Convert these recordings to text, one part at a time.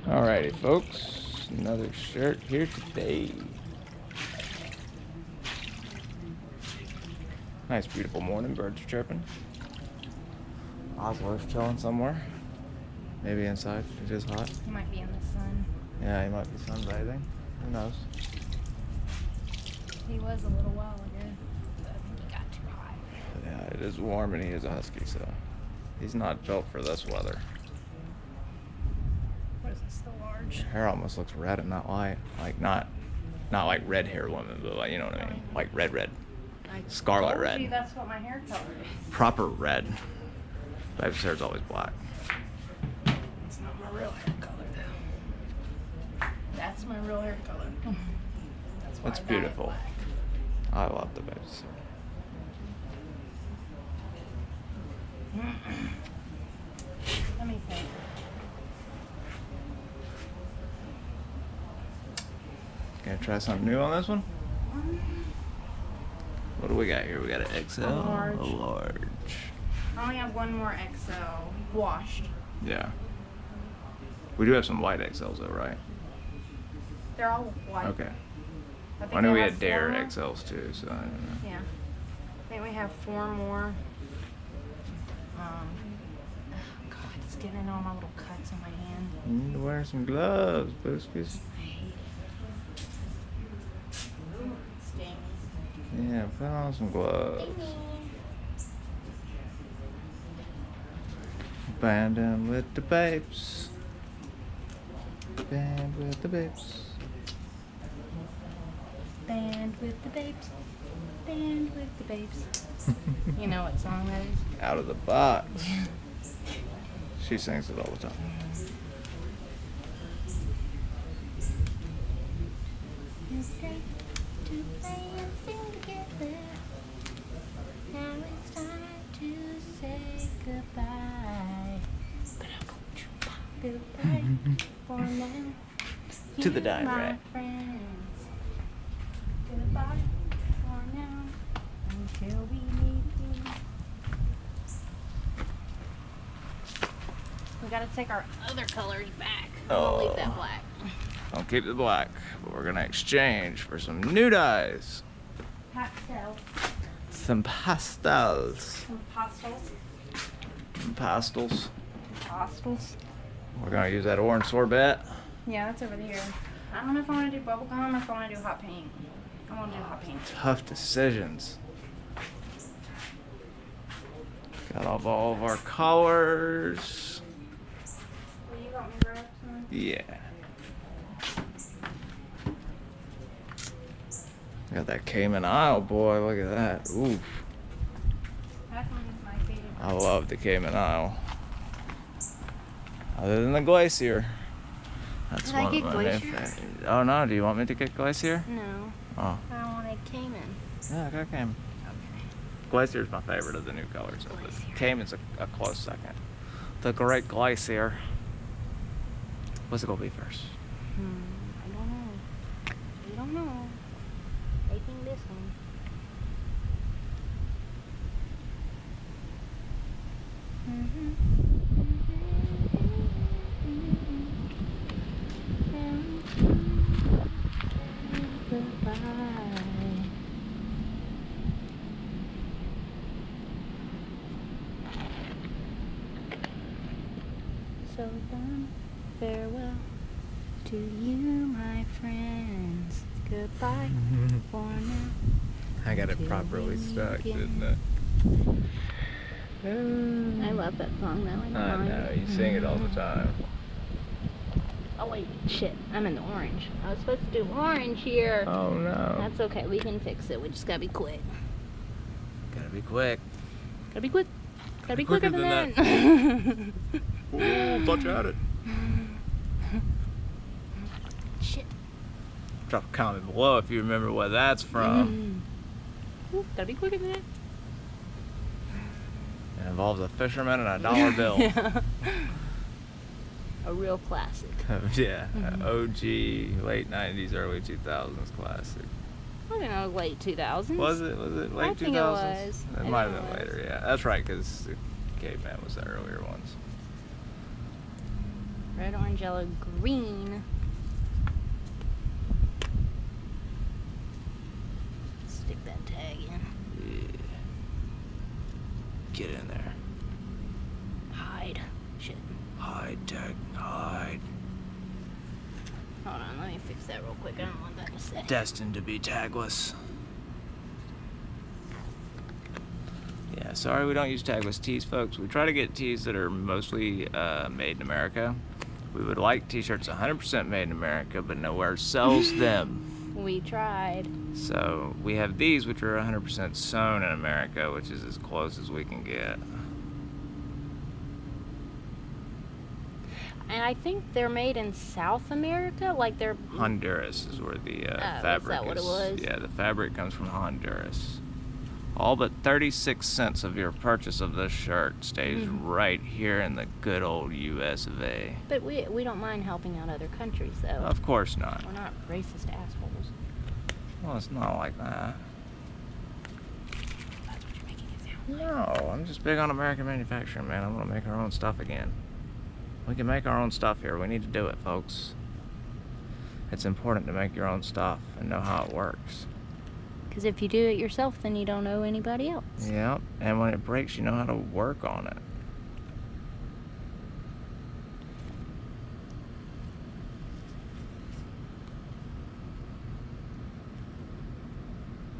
Alrighty, folks. Another shirt here today. Nice, beautiful morning. Birds are chirping. Oslo's chilling somewhere. Maybe inside. It is hot. He might be in the sun. Yeah, he might be sunbathing. Who knows? He was a little while ago, but he got too hot. Yeah, it is warm and he is a husky, so he's not built for this weather. What is this, the large? His hair almost looks red and not white. Like not like red hair woman, but like, you know what I mean? Like red. Scarlet told red. you that's what my hair color is. Proper red. Baby's hair's always black. It's not my real hair color, though. That's my real hair color. That's why It's I dyed it beautiful. black. I love the baby's hair. Let me think. Gonna try something new on this one? What do we got here? We got an XL, large. a large. I only have one more XL washed. Yeah. We do have some white XLs though, right? They're all white. Okay. think I knew we have had four Dare more. XLs too, so I don't know. Yeah. I think we have 4 more. God, it's getting all my little cuts on my hand. You need to wear some gloves, Booskies. I hate it. It stings. Yeah, put on some gloves. Banding with the babes. Band with the babes. Band with the babes. Band with the babes. You know what song that is? Out of the box. She sings it all the time. It's great to play and sing together. Now it's time to say goodbye. Goodbye for now. To the You, die my rack. friends. Goodbye for now until we meet again. We gotta take our other colors back. I'll leave that black. I'll keep the black, but we're gonna exchange for some new dyes. Pastel. Some pastels. Some pastels. Some pastels. Pastels. We're gonna use that orange sorbet. Yeah, that's over here. I don't know if I want to do bubblegum or if I want to do hot pink. I want to do hot pink. Tough decisions. Got all of our colors. Well, you got me grab some? Yeah. Got that Cayman Isle, boy. Look at that. Oof. That one's my favorite. I love the Cayman Isle. Other than the Glacier. That's Did I one get of my new Glacier? favorites. Oh no, do you want me to get Glacier? No, Oh. I wanted Cayman. Yeah, I got Cayman. Okay. Glacier's my favorite of the new colors. So Glacier. Cayman's a close second. The Great Glacier. What's it gonna be first? I don't know. We don't know. I think this one. So then, farewell to you, my friends. Goodbye for now. I got it Till properly we stuck, meet didn't it? I love that song though. I know, you sing it all the time. Oh wait, shit, I'm in the orange. I was supposed to do orange here. Oh no. That's okay, we can fix it. We just gotta be quick. Gotta be quick. Gotta be quick. Gotta be Quicker quicker than than that. Ooh, thought you had it. Shit. Drop a comment below if you remember where that's from. Ooh, gotta be quicker than that. It involves a fisherman and a dollar bill. Yeah. A real classic. Yeah, OG, late 90s, early 2000s classic. I think it was late 2000s. Was it late 2000s? I think it was. It might have been later, yeah. That's right, because the Caveman was the earlier ones. Red, orange, yellow, green. Stick that tag in. Yeah. Get in there. Hide. Shit. Hide, tag, hide. Hold on, let me fix that real quick. I don't want that to stay. Destined to be tagless. Yeah, sorry we don't use tagless tees, folks. We try to get tees that are mostly made in America. We would like t-shirts 100% made in America, but nowhere sells them. We tried. So we have these, which are 100% sewn in America, which is as close as we can get. And I think they're made in South America, like they're... Honduras is where the Oh, fabric is that what it was? Yeah, the fabric comes from Honduras. All but 36 cents of your purchase of this shirt stays right here in the good old US of A. But we don't mind helping out other countries, though. Of course not. We're not racist assholes. Well, it's not like that. That's what you're making it sound. No, I'm just big on American manufacturing, man. I want to make our own stuff again. We can make our own stuff here. We need to do it, folks. It's important to make your own stuff and know how it works. Because if you do it yourself, then you don't know anybody else. Yep, and when it breaks, you know how to work on it.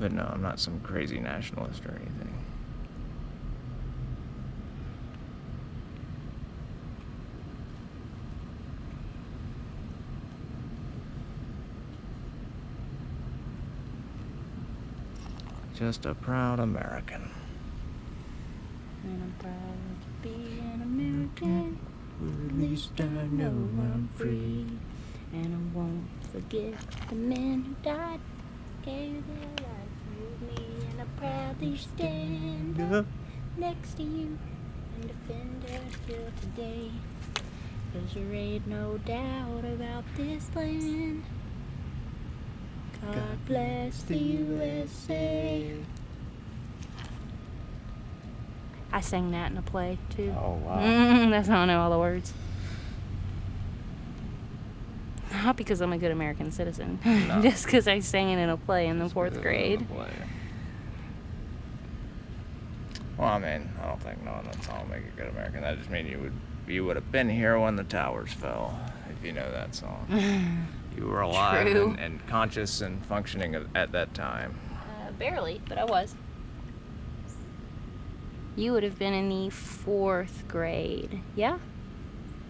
But no, I'm not some crazy nationalist or anything. Just a proud American. And I'm proud to be an American. At least I know I'm free. And I won't forget the men who died, gave their life for me. And I proudly stand up next to you and defend us till today. 'Cause there ain't no doubt about this land. God bless the USA. I sang that in a play too. Oh, wow. That's how I know all the words. Not because I'm a good American citizen, No. just because I sang it in a play in the Just fourth because grade. of the play. Well, I mean, I don't think knowing that song will make you a good American. That just means you would have been here when the towers fell, if you know that song. You were alive True. and conscious and functioning at that time. Barely, but I was. You would have been in the fourth grade, yeah?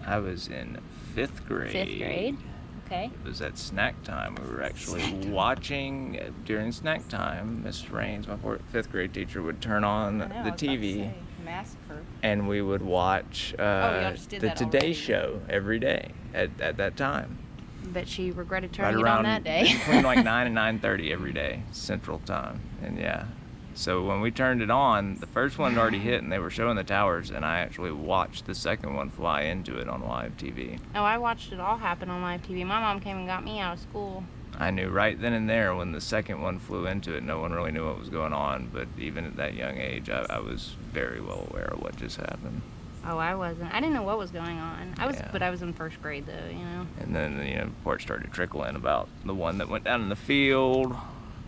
I was in fifth grade. Fifth grade, okay. It was at snack time. We were actually Snack time. watching during snack time. Miss Raines, my fifth grade teacher, would turn on the TV, Massacre. and we would watch y'all just did the that Today already. Show every day at that time. Bet she regretted Right turning it around on that day. between like 9 and 9:30 every day, Central Time, and yeah. So when we turned it on, the first one had already hit, and they were showing the towers, and I actually watched the second one fly into it on live TV. Oh, I watched it all happen on live TV. My mom came and got me out of school. I knew right then and there when the second one flew into it, no one really knew what was going on, but even at that young age, I was very well aware of what just happened. Oh, I wasn't. I didn't know what was going on. Yeah. But I was in first grade though, you know. And then, reports started to trickle in about the one that went down in the field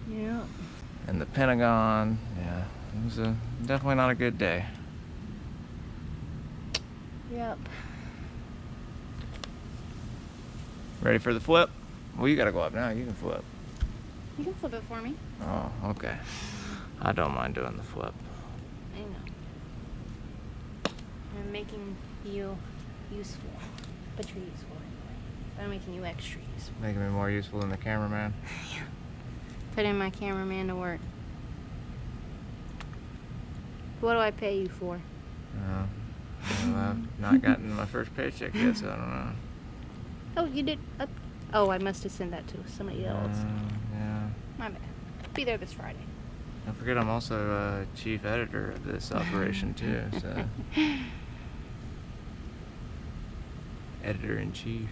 Yeah. and the Pentagon. Yeah, it was definitely not a good day. Yep. Ready for the flip? Well, you gotta go up now. You can flip. You can flip it for me. Oh, okay. I don't mind doing the flip. I know. I'm making you useful, but you're useful anyway. I'm making you extra useful. Making me more useful than the cameraman. Yeah. Putting my cameraman to work. What do I pay you for? Well, I've not gotten my first paycheck yet, so I don't know. Oh, you did. Oh, I must have sent that to somebody else. Yeah. My bad. Be there this Friday. Don't forget, I'm also chief editor of this operation too. So, editor-in-chief.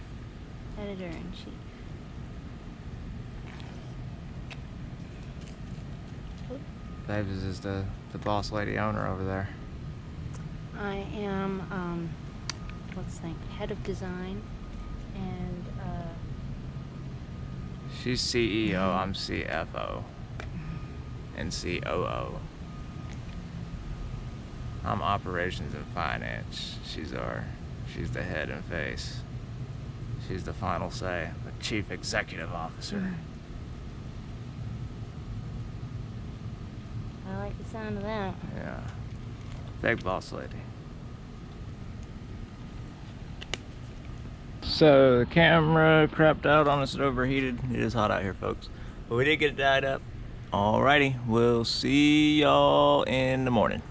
Editor-in-chief. Davis is the boss lady owner over there. I am, let's think, head of design. She's CEO, I'm CFO. And COO. I'm operations and finance. She's the head and face. She's the final say, the chief executive officer. I like the sound of that. Yeah. Big boss lady. So the camera crapped out on us, it overheated. It is hot out here, folks. But we did get it dyed up. Alrighty, we'll see y'all in the morning.